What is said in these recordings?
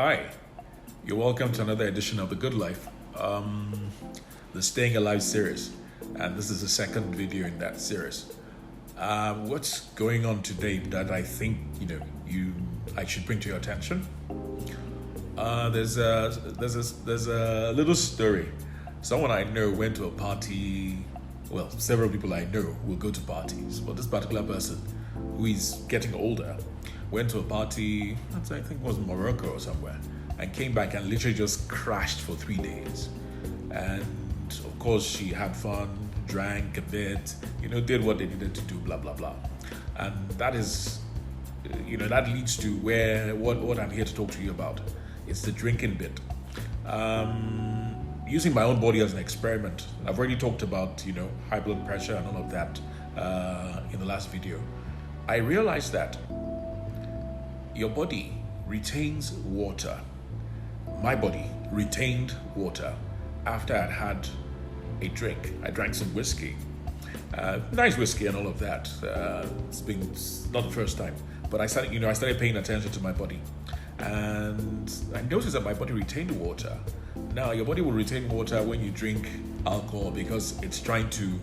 Hi, you're welcome to another edition of The Good Life, the Staying Alive series, and this is the second video in that series. What's going on today that I think I should bring to your attention? There's a little story. Someone I know went to a party. Well, several people I know will go to parties, but this particular person, who is getting older, went to a party, I think it was Morocco or somewhere, and came back and literally just crashed for 3 days. And of course, she had fun, drank a bit, did what they needed to do, blah, blah, blah. And that is, that leads to what I'm here to talk to you about. It's the drinking bit. Using my own body as an experiment. I've already talked about, high blood pressure and all of that in the last video. I realized that your body retains water. My body retained water after I'd had a drink. I drank some whiskey, nice whiskey and all of that. It's not the first time, but I started paying attention to my body, and I noticed that my body retained water. Now, your body will retain water when you drink alcohol because it's trying to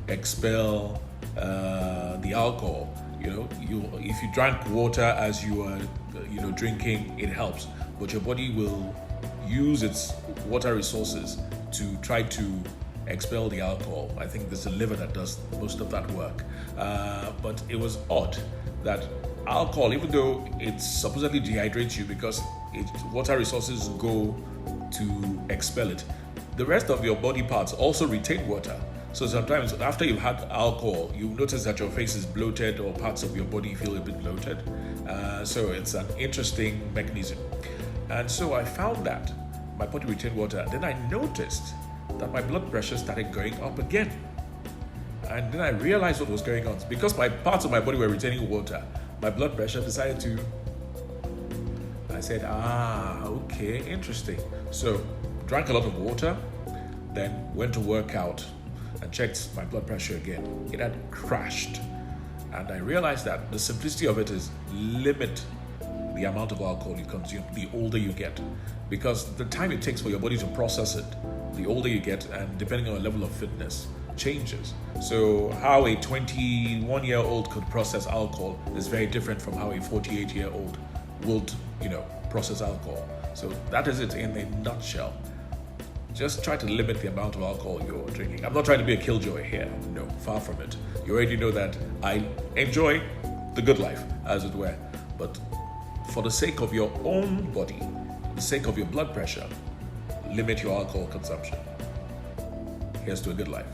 expel the alcohol. If you drank water as you are, drinking, it helps. But your body will use its water resources to try to expel the alcohol. I think there's the liver that does most of that work. But it was odd that alcohol, even though it supposedly dehydrates you because its water resources go to expel it, the rest of your body parts also retain water. So sometimes after you've had alcohol, you notice that your face is bloated or parts of your body feel a bit bloated. So it's an interesting mechanism. And so I found that my body retained water. Then I noticed that my blood pressure started going up again. And then I realized what was going on. Because my parts of my body were retaining water, my blood pressure decided to... I said, okay, interesting. So drank a lot of water, then went to work out and checked my blood pressure again. It had crashed. And I realized that the simplicity of it is limit the amount of alcohol you consume the older you get. Because the time it takes for your body to process it, the older you get, and depending on the level of fitness, changes. So how a 21-year-old could process alcohol is very different from how a 48-year-old would, process alcohol. So that is it in a nutshell. Just try to limit the amount of alcohol you're drinking. I'm not trying to be a killjoy here. No, far from it. You already know that I enjoy the good life, as it were. But for the sake of your own body, the sake of your blood pressure, limit your alcohol consumption. Here's to a good life.